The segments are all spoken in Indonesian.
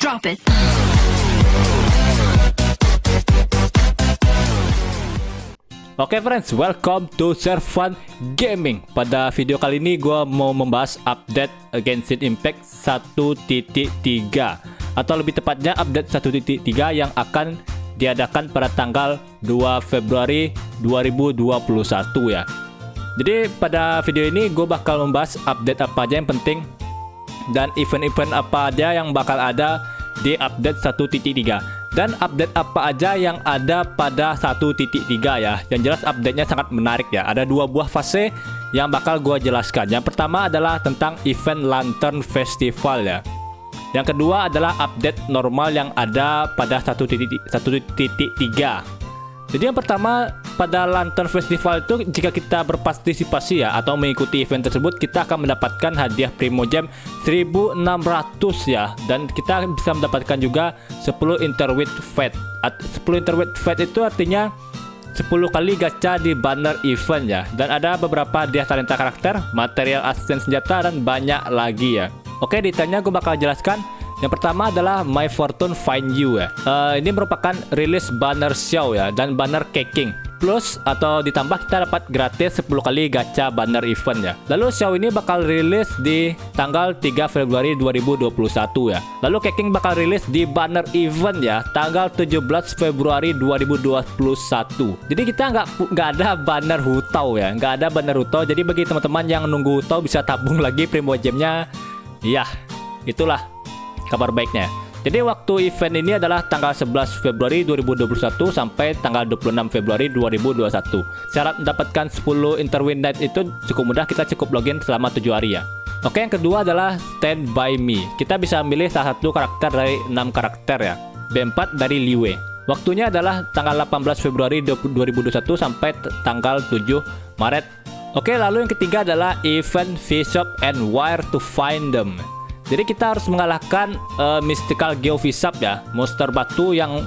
Drop it. Oke friends, welcome to Servan Gaming. Pada video kali ini gue mau membahas update Genshin Impact 1.3 atau lebih tepatnya update 1.3 yang akan diadakan pada tanggal 2 Februari 2021 ya. Jadi pada video ini gue bakal membahas update apa aja yang penting dan event-event apa aja yang bakal ada di update 1.3 dan update apa aja yang ada pada 1.3 ya. Yang jelas update-nya sangat menarik ya. Ada dua buah fase yang bakal gue jelaskan. Yang pertama adalah tentang event Lantern Festival ya. Yang kedua adalah update normal yang ada pada 1.3. Jadi yang pertama pada Lantern Festival itu, jika kita berpartisipasi ya atau mengikuti event tersebut, kita akan mendapatkan hadiah Primo Gem 1600 ya, dan kita bisa mendapatkan juga 10 Interwit Fate. 10 Interwit Fate itu artinya 10 kali gacha di banner event ya, dan ada beberapa hadiah talenta karakter, material asisten senjata, dan banyak lagi ya. Oke, detailnya gue bakal jelaskan. Yang pertama adalah My Fortune Find You ya. Ini merupakan rilis banner show ya dan banner caking. Plus atau ditambah kita dapat gratis 10 kali gacha banner event ya. Lalu show ini bakal rilis di tanggal 3 Februari 2021 ya. Lalu caking bakal rilis di banner event ya tanggal 17 Februari 2021. Jadi kita nggak ada banner Hutau ya, nggak ada banner Hutau. Jadi bagi teman-teman yang nunggu Hutau bisa tabung lagi Primo Gemnya. Ya, itulah kabar baiknya. Jadi waktu event ini adalah tanggal 11 Februari 2021 sampai tanggal 26 Februari 2021. Syarat mendapatkan 10 Interwin Night itu cukup mudah, kita cukup login selama 7 hari ya. Oke, yang kedua adalah Stand By Me. Kita bisa milih salah satu karakter dari 6 karakter ya. B4 dari Liwe. Waktunya adalah tanggal 18 Februari 2021 sampai tanggal 7 Maret. Oke, lalu yang ketiga adalah event V-Shop and Where to Find Them. Jadi kita harus mengalahkan Mystical Geovisap ya, monster batu yang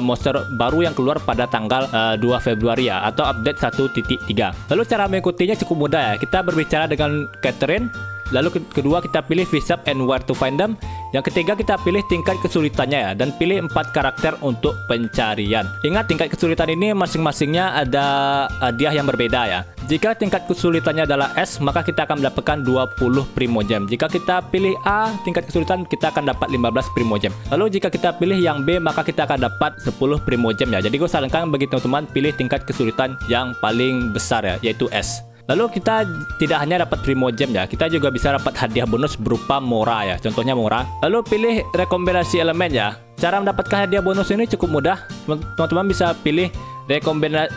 monster baru yang keluar pada tanggal 2 Februari ya, atau update 1.3. Lalu cara mengikutinya cukup mudah ya. Kita berbicara dengan Catherine. Lalu kedua kita pilih Visap and Where to Find Them. Yang ketiga kita pilih tingkat kesulitannya ya, dan pilih 4 karakter untuk pencarian. Ingat, tingkat kesulitan ini masing-masingnya ada hadiah yang berbeda ya. Jika tingkat kesulitannya adalah S, maka kita akan mendapatkan 20 Primo Gem. Jika kita pilih A, tingkat kesulitan kita akan dapat 15 Primo Gem. Lalu jika kita pilih yang B, maka kita akan dapat 10 Primo Gem ya. Jadi gue sarankan bagi teman-teman pilih tingkat kesulitan yang paling besar ya, yaitu S. Lalu kita tidak hanya dapat Primo Gem ya, kita juga bisa dapat hadiah bonus berupa Mora ya, contohnya Mora. Lalu pilih rekomendasi elemen ya. Cara mendapatkan hadiah bonus ini cukup mudah. Teman-teman bisa pilih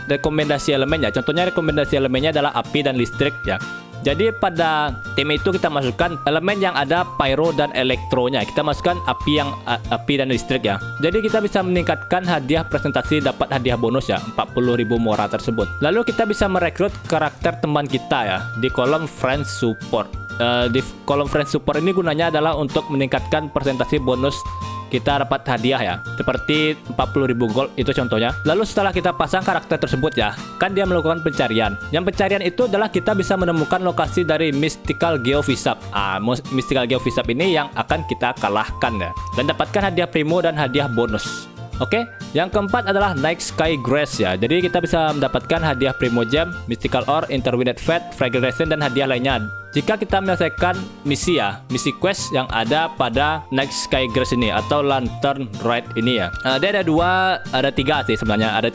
rekomendasi elemen ya. Contohnya rekomendasi elemennya adalah api dan listrik ya. Jadi pada tim itu kita masukkan elemen yang ada pyro dan elektronya. Kita masukkan api dan listrik ya. Jadi kita bisa meningkatkan hadiah presentasi, dapat hadiah bonus ya, 40.000 Mora tersebut. Lalu kita bisa merekrut karakter teman kita ya di kolom Friends Support. Di kolom Friends Support ini gunanya adalah untuk meningkatkan presentasi bonus kita dapat hadiah ya, seperti 40.000 gold itu contohnya. Lalu setelah kita pasang karakter tersebut ya, kan dia melakukan pencarian. Yang pencarian itu adalah kita bisa menemukan lokasi dari Mystical Geovisap. Mystical Geovisap ini yang akan kita kalahkan ya, dan dapatkan hadiah primo dan hadiah bonus. Oke, yang keempat adalah Night Sky Grace ya. Jadi kita bisa mendapatkan hadiah Primo Gem, Mystical Ore, Interwined Fate, Fragilation, dan hadiah lainnya jika kita menyelesaikan misi ya, misi quest yang ada pada Night Sky Grace ini atau Lantern Ride ini ya. Dia ada tiga sih sebenarnya. Ada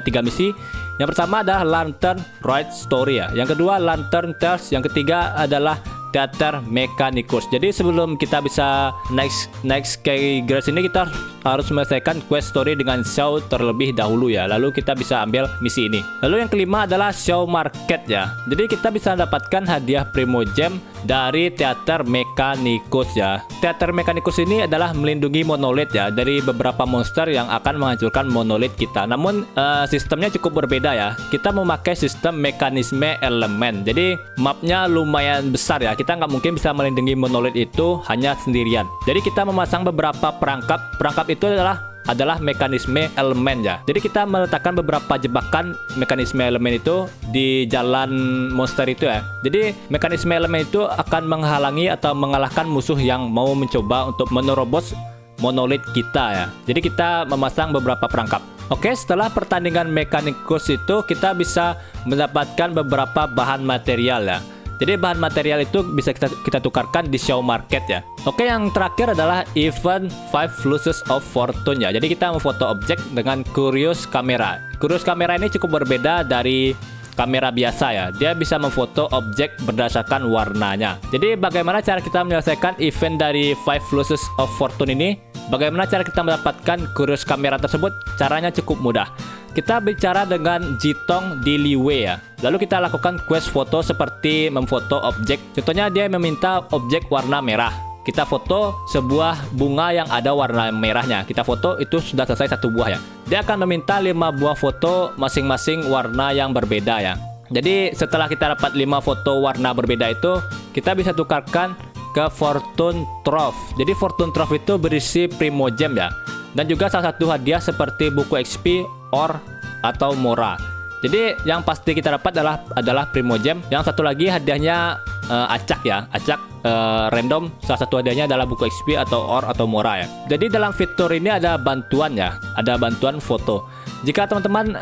tiga misi. Yang pertama adalah Lantern Ride Story ya. Yang kedua Lantern Tales. Yang ketiga adalah Theater Mechanicus. Jadi sebelum kita bisa naik Sky Grace ini, kita harus menyelesaikan quest story dengan show terlebih dahulu ya. Lalu kita bisa ambil misi ini. Lalu yang kelima adalah show market ya. Jadi kita bisa mendapatkan hadiah Primo Gem dari Theater Mechanicus ya. Theater Mechanicus ini adalah melindungi monolith ya dari beberapa monster yang akan menghancurkan monolith kita. Namun sistemnya cukup berbeda ya. Kita memakai sistem mekanisme elemen. Jadi mapnya lumayan besar ya. Kita nggak mungkin bisa melindungi monolith itu hanya sendirian. Jadi kita memasang beberapa perangkap. Perangkap itu adalah adalah mekanisme elemen ya. Jadi kita meletakkan beberapa jebakan mekanisme elemen itu di jalan monster itu ya. Jadi mekanisme elemen itu akan menghalangi atau mengalahkan musuh yang mau mencoba untuk menerobos monolit kita ya. Jadi kita memasang beberapa perangkap. Oke, setelah pertandingan Mechanicus itu kita bisa mendapatkan beberapa bahan material ya. Jadi bahan material itu bisa kita tukarkan di show market ya. Oke, yang terakhir adalah event 5 flushes of fortune ya. Jadi kita memfoto objek dengan Curious Camera. Curious Camera ini cukup berbeda dari kamera biasa ya. Dia bisa memfoto objek berdasarkan warnanya. Jadi bagaimana cara kita menyelesaikan event dari 5 flushes of fortune ini? Bagaimana cara kita mendapatkan Curious Camera tersebut? Caranya cukup mudah. Kita bicara dengan Jitong di Liwei ya. Lalu kita lakukan quest foto seperti memfoto objek. Contohnya dia meminta objek warna merah. Kita foto sebuah bunga yang ada warna merahnya. Kita foto, itu sudah selesai satu buah ya. Dia akan meminta 5 buah foto masing-masing warna yang berbeda ya. Jadi setelah kita dapat 5 foto warna berbeda itu, kita bisa tukarkan ke Fortune Trove. Jadi Fortune Trove itu berisi Primo Gem ya. Dan juga salah satu hadiah seperti buku XP, Or, atau Mora. Jadi yang pasti kita dapat adalah Primo Gem. Yang satu lagi hadiahnya acak ya. Acak random. Salah satu hadiahnya adalah buku XP atau Or atau Mora ya. Jadi dalam fitur ini ada bantuan ya. Ada bantuan foto. Jika teman-teman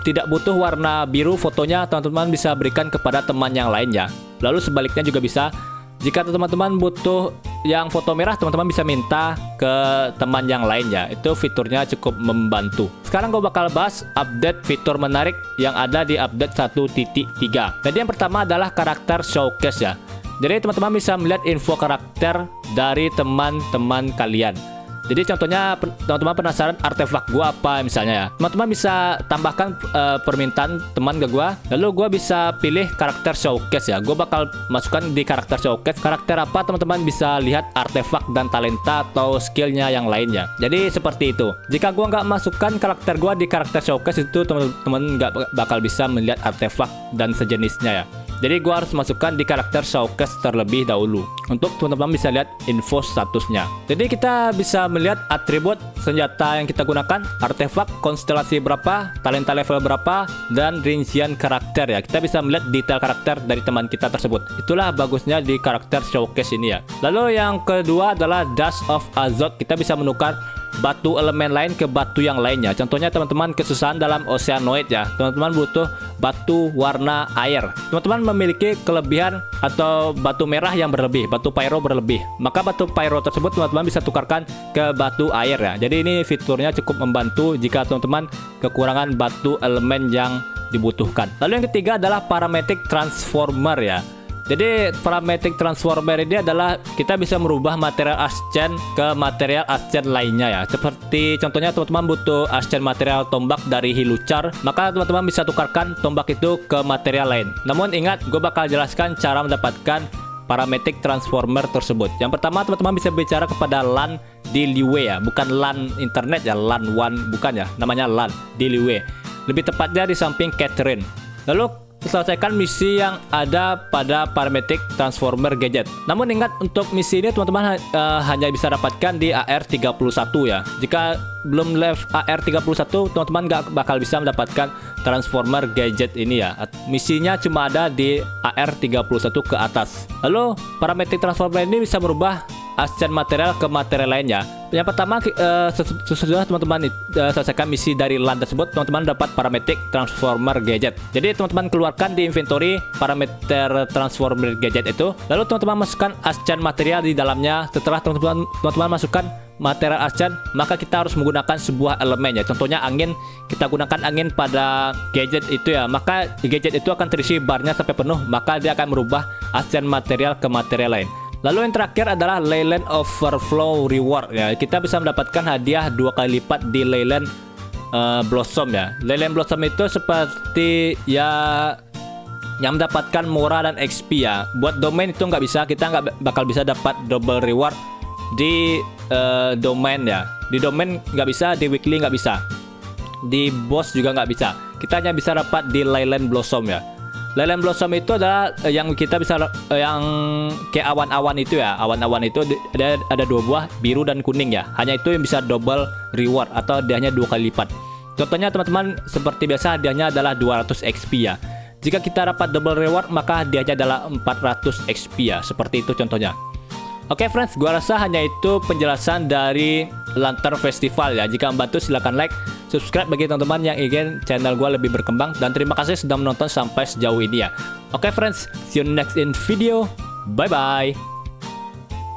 tidak butuh warna biru fotonya, teman-teman bisa berikan kepada teman yang lain ya. Lalu sebaliknya juga bisa. Jika teman-teman butuh yang foto merah, teman-teman bisa minta ke teman yang lain ya. Itu fiturnya cukup membantu. Sekarang gue bakal bahas update fitur menarik yang ada di update 1.3. Jadi yang pertama adalah karakter showcase ya. Jadi teman-teman bisa melihat info karakter dari teman-teman kalian. Jadi contohnya teman-teman penasaran artefak gua apa misalnya ya. Teman-teman bisa tambahkan permintaan teman ke gua. Lalu gua bisa pilih karakter showcase ya. Gua bakal masukkan di karakter showcase karakter apa, teman-teman bisa lihat artefak dan talenta atau skillnya yang lainnya. Jadi seperti itu. Jika gua nggak masukkan karakter gua di karakter showcase itu, teman-teman nggak bakal bisa melihat artefak dan sejenisnya ya. Jadi gua harus masukkan di karakter showcase terlebih dahulu untuk teman-teman bisa lihat info statusnya. Jadi kita bisa melihat atribut senjata yang kita gunakan, artefak, konstelasi berapa, talenta level berapa, dan rincian karakter ya. Kita bisa melihat detail karakter dari teman kita tersebut. Itulah bagusnya di karakter showcase ini ya. Lalu yang kedua adalah Dust of Azot. Kita bisa menukar batu elemen lain ke batu yang lainnya. Contohnya teman-teman kesusahan dalam Oceanoid ya. Teman-teman butuh batu warna air. Teman-teman memiliki kelebihan atau batu merah yang berlebih, batu pyro berlebih. Maka batu pyro tersebut teman-teman bisa tukarkan ke batu air ya. Jadi ini fiturnya cukup membantu jika teman-teman kekurangan batu elemen yang dibutuhkan. Lalu yang ketiga adalah parametric transformer ya. Jadi parametric transformer ini adalah kita bisa merubah material ascent ke material ascent lainnya ya. Seperti contohnya teman-teman butuh ascent material tombak dari Hiluchar, maka teman-teman bisa tukarkan tombak itu ke material lain. Namun ingat, gue bakal jelaskan cara mendapatkan parametric transformer tersebut. Yang pertama, teman-teman bisa bicara kepada LAN di Liwei ya, bukan LAN internet ya, LAN One bukan ya, namanya LAN di Liwei. Lebih tepatnya di samping Catherine. Lalu selesaikan misi yang ada pada parametric transformer gadget. Namun ingat, untuk misi ini teman-teman hanya bisa dapatkan di AR31 ya. Jika belum level AR31, teman-teman nggak bakal bisa mendapatkan transformer gadget ini ya. Misinya cuma ada di AR31 ke atas. Lalu parametric transformer ini bisa merubah ascent material ke material lainnya. Yang pertama, sesudah teman-teman selesaikan misi dari LAN tersebut, teman-teman dapat parametric transformer gadget. Jadi teman-teman keluarkan di inventory parameter transformer gadget itu, lalu teman-teman masukkan ascent material di dalamnya. Setelah teman-teman masukkan material ascent, maka kita harus menggunakan sebuah elemen ya. Contohnya angin, kita gunakan angin pada gadget itu ya. Maka gadget itu akan terisi barnya sampai penuh, maka dia akan merubah ascent material ke material lain. Lalu yang terakhir adalah Leyland Overflow Reward ya. Kita bisa mendapatkan hadiah 2 kali lipat di Leyland Blossom ya. Leyland Blossom itu seperti ya yang mendapatkan Mora dan XP ya. Buat domain itu nggak bisa, kita nggak bakal bisa dapat double reward di domain ya. Di domain nggak bisa, di weekly nggak bisa, di boss juga nggak bisa. Kita hanya bisa dapat di Leyland Blossom ya. Lilin Blossom itu adalah yang kita bisa yang kayak awan-awan itu ya. Awan-awan itu ada 2 buah, biru dan kuning ya. Hanya itu yang bisa double reward atau hadiahnya 2 kali lipat. Contohnya teman-teman, seperti biasa hadiahnya adalah 200 XP ya. Jika kita dapat double reward maka hadiahnya adalah 400 XP ya. Seperti itu contohnya. Oke friends, gua rasa hanya itu penjelasan dari Lantern Festival ya. Jika membantu silahkan like, subscribe bagi teman-teman yang ingin channel gua lebih berkembang, dan terima kasih sudah menonton sampai sejauh ini ya. Oke friends, see you next in video. Bye bye.